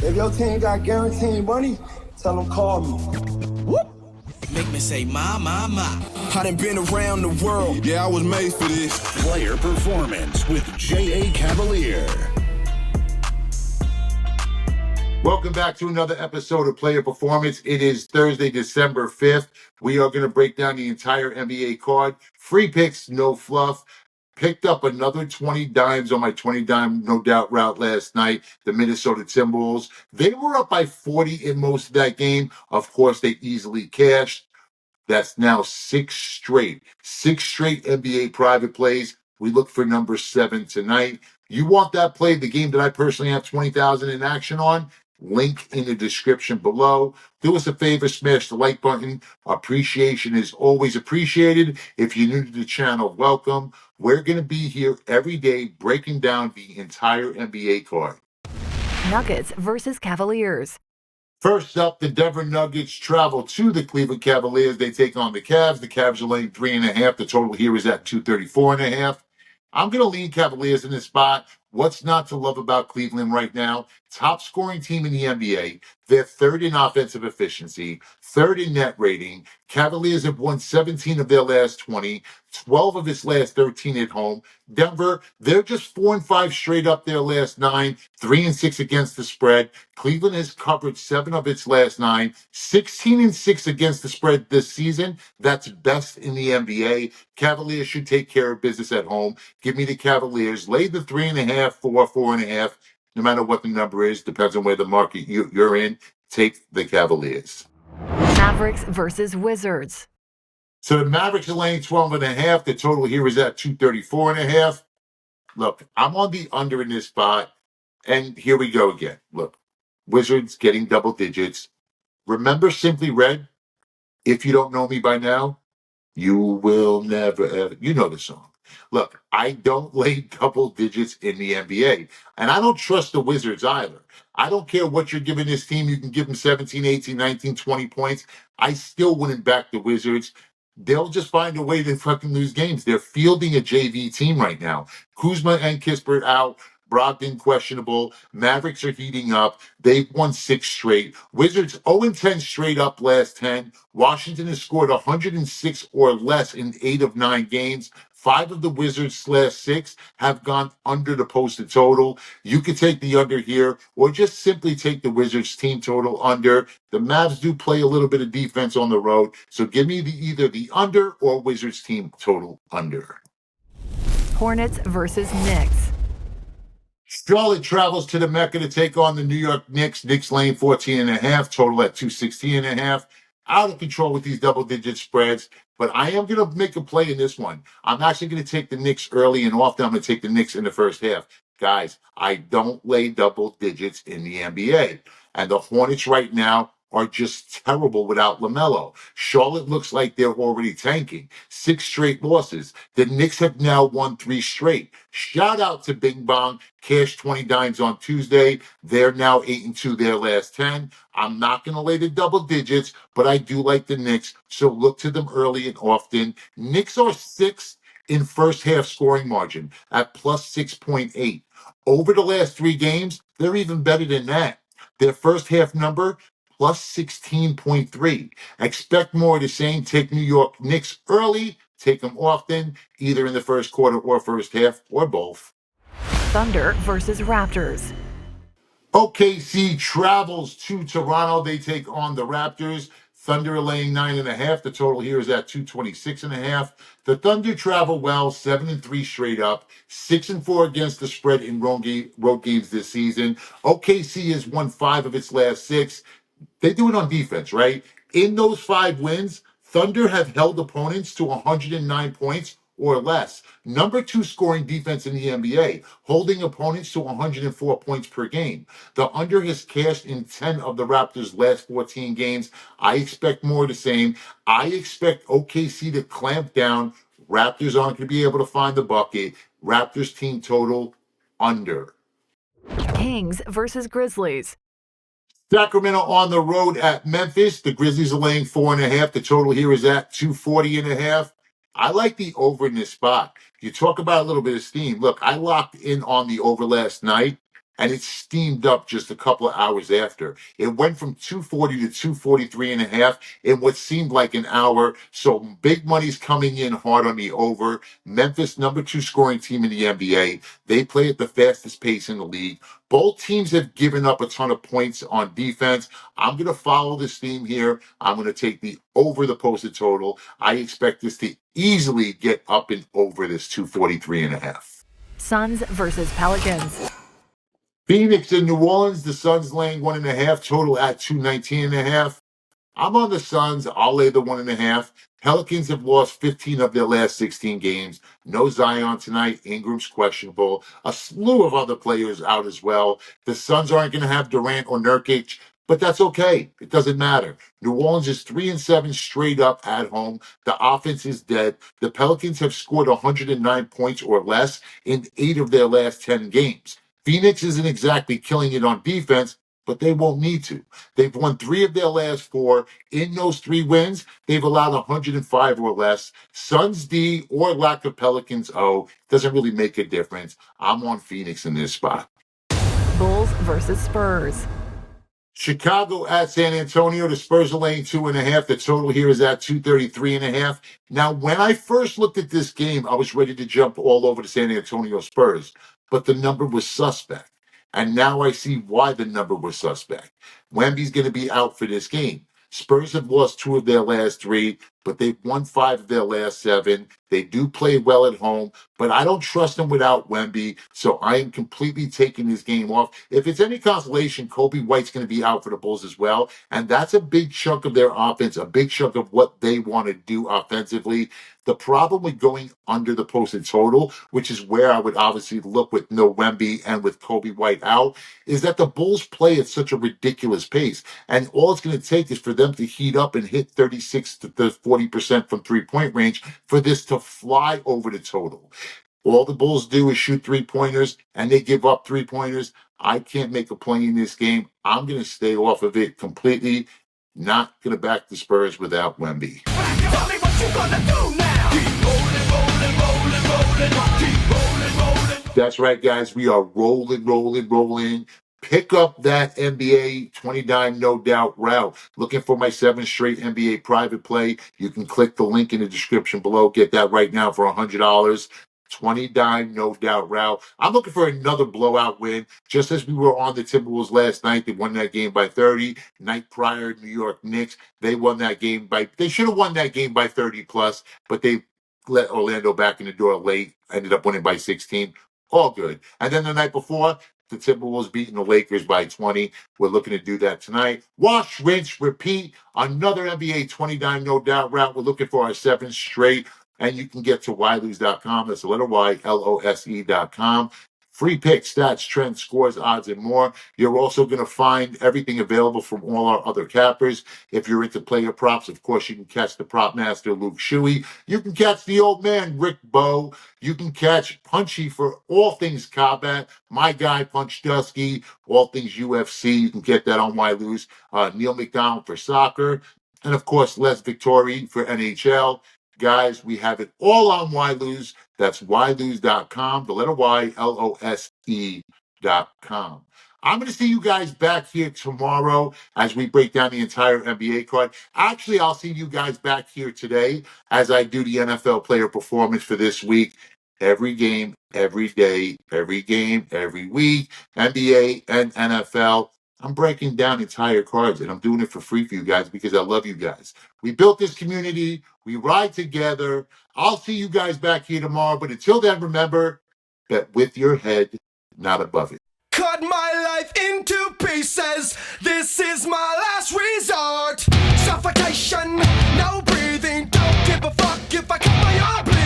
If your team got guaranteed money, tell them call me. Whoop. Make me say, my. I done been around the world. Yeah, I was made for this. Player Performance with J.A. Cavalier. Welcome back to another episode of Player Performance. It is Thursday, December 5th. We are going to break down the entire NBA card. Free picks, no fluff. Picked up another 20 dimes on my 20 dime no doubt route last night. The Minnesota Timberwolves. They were up by 40 in most of that game. Of course, they easily cashed. That's now six straight NBA private plays. We look for number 7 tonight. You want that play, the game that I personally have 20,000 in action on? Link in the description below. Do us a favor, smash the like button. Appreciation is always appreciated. If you're new to the channel, welcome. We're going to be here every day breaking down the entire NBA card. Nuggets versus Cavaliers. First up, the Denver Nuggets travel to the Cleveland Cavaliers. They take on the Cavs. The Cavs are laying 3.5. The total here is at 234.5. I'm going to lean Cavaliers in this spot. What's not to love about Cleveland right now? Top scoring team in the NBA. They're third in offensive efficiency, third in net rating. Cavaliers have won 17 of their last 20, 12 of its last 13 at home. Denver, they're just 4-5 straight up their last 9, 3-6 against the spread. Cleveland has covered 7 of its last 9, 16-6 against the spread this season. That's best in the NBA. Cavaliers should take care of business at home. Give me the Cavaliers. Lay the 3.5, 4.5. No matter what the number is, depends on where the market you're in. Take the Cavaliers. Mavericks versus Wizards. So the Mavericks are laying 12.5. The total here is at 234.5. Look, I'm on the under in this spot. And here we go again. Look, Wizards getting double digits. Remember Simply Red? If you don't know me by now, you will never ever. You know the song. Look, I don't lay double digits in the NBA. And I don't trust the Wizards either. I don't care what you're giving this team. You can give them 17, 18, 19, 20 points. I still wouldn't back the Wizards. They'll just find a way to fucking lose games. They're fielding a JV team right now. Kuzma and Kispert out. Brogdon questionable. Mavericks are heating up. They've won 6 straight. Wizards 0-10 straight up last 10. Washington has scored 106 or less in 8 of 9 games. 5 of the Wizards' last 6 have gone under the posted total. You could take the under here or just simply take the Wizards team total under. The Mavs do play a little bit of defense on the road. So give me either the under or Wizards team total under. Hornets versus Knicks. Charlotte travels to the Mecca to take on the New York Knicks. Knicks laying 14.5, total at 216.5. Out of control with these double-digit spreads, but I am going to make a play in this one. I'm actually going to take the Knicks early and often I'm going to take the Knicks in the first half. Guys, I don't lay double digits in the NBA. And the Hornets right now are just terrible without LaMelo. Charlotte looks like they're already tanking. 6 straight losses. The Knicks have now won 3 straight. Shout out to Bing Bong. Cash 20 dimes on Tuesday. They're now 8-2 their last 10. I'm not going to lay the double digits, but I do like the Knicks, so look to them early and often. Knicks are 6th in first half scoring margin at plus 6.8. Over the last 3 games, they're even better than that. Their first half number, plus 16.3. Expect more of the same. Take New York Knicks early. Take them often, either in the first quarter or first half, or both. Thunder versus Raptors. OKC travels to Toronto. They take on the Raptors. Thunder are laying 9.5. The total here is at 226.5. The Thunder travel well, 7-3 straight up, 6-4 against the spread in road games this season. OKC has won 5 of its last 6. They do it on defense, right? In those 5 wins, Thunder have held opponents to 109 points or less. Number 2 scoring defense in the NBA, holding opponents to 104 points per game. The under has cashed in 10 of the Raptors' last 14 games. I expect more of the same. I expect OKC to clamp down. Raptors aren't going to be able to find the bucket. Raptors team total under. Kings versus Grizzlies. Sacramento on the road at Memphis. The Grizzlies are laying 4.5. The total here is at 240.5. I like the over in this spot. You talk about a little bit of steam. Look, I locked in on the over last night. and it steamed up just a couple of hours after. It went from 240 to 243 and a half in what seemed like an hour. So big money's coming in hard on the over. Memphis, number 2 scoring team in the NBA. They play at the fastest pace in the league. Both teams have given up a ton of points on defense. I'm going to follow this theme here. I'm going to take the over the posted total. I expect this to easily get up and over this 243 and a half. Suns versus Pelicans. Phoenix and New Orleans, the Suns laying 1.5, total at 219.5. I'm on the Suns. I'll lay the 1.5. Pelicans have lost 15 of their last 16 games. No Zion tonight. Ingram's questionable. A slew of other players out as well. The Suns aren't going to have Durant or Nurkic, but that's okay. It doesn't matter. New Orleans is 3-7 straight up at home. The offense is dead. The Pelicans have scored 109 points or less in 8 of their last 10 games. Phoenix isn't exactly killing it on defense, but they won't need to. They've won 3 of their last 4. In those 3 wins, they've allowed 105 or less. Suns D or lack of Pelicans O doesn't really make a difference. I'm on Phoenix in this spot. Bulls versus Spurs. Chicago at San Antonio. The Spurs are laying 2.5. The total here is at 233.5. Now, when I first looked at this game, I was ready to jump all over the San Antonio Spurs, but the number was suspect. And now I see why the number was suspect. Wemby's going to be out for this game. Spurs have lost 2 of their last 3, but they've won 5 of their last 7. They do play well at home, but I don't trust them without Wemby, so I am completely taking this game off. If it's any consolation, Kobe White's going to be out for the Bulls as well, and that's a big chunk of their offense, a big chunk of what they want to do offensively. The problem with going under the posted total, which is where I would obviously look with no Wemby and with Kobe White out, is that the Bulls play at such a ridiculous pace. And all it's going to take is for them to heat up and hit 36 to 40% from three-point range for this to fly over the total. All the Bulls do is shoot 3-pointers, and they give up 3-pointers. I can't make a play in this game. I'm going to stay off of it completely. Not going to back the Spurs without Wemby. Tell me what you gonna do now. Keep rolling, rolling, rolling, rolling. Keep rolling, rolling. That's right, guys. We are rolling. Pick up that NBA 29 no doubt route. Looking for my 7 straight NBA private play. You can click the link in the description below. Get that right now for $100. 29 no doubt route. I'm looking for another blowout win. Just as we were on the Timberwolves last night, they won that game by 30. Night prior, New York Knicks, they won that game they should have won that game by 30 plus, but they let Orlando back in the door late, ended up winning by 16. All good. And then the night before, the Timberwolves beating the Lakers by 20. We're looking to do that tonight. Wash, rinse, repeat. Another NBA 29 no doubt route. We're looking for our 7 straight. And you can get to ylose.com. That's the letter Y, LOSE.com. Free picks, stats, trends, scores, odds, and more. You're also going to find everything available from all our other cappers. If you're into player props, of course, you can catch the prop master, Luke Shuey. You can catch the old man, Rick Bowe. You can catch Punchy for all things combat. My guy, Punch Dusky, all things UFC. You can get that on Why Lose. Neil McDonald for soccer. And, of course, Les Victori for NHL. Guys, we have it all on Why Lose. That's ylose.com, the letter Y, LOSE.com. I'm going to see you guys back here tomorrow as we break down the entire NBA card. Actually, I'll see you guys back here today as I do the NFL player performance for this week. Every game, every day, every game, every week, NBA and NFL. I'm breaking down entire cards, and I'm doing it for free for you guys because I love you guys. We built this community. We ride together. I'll see you guys back here tomorrow. But until then, remember, bet with your head, not above it. Cut my life into pieces. This is my last resort. Suffocation.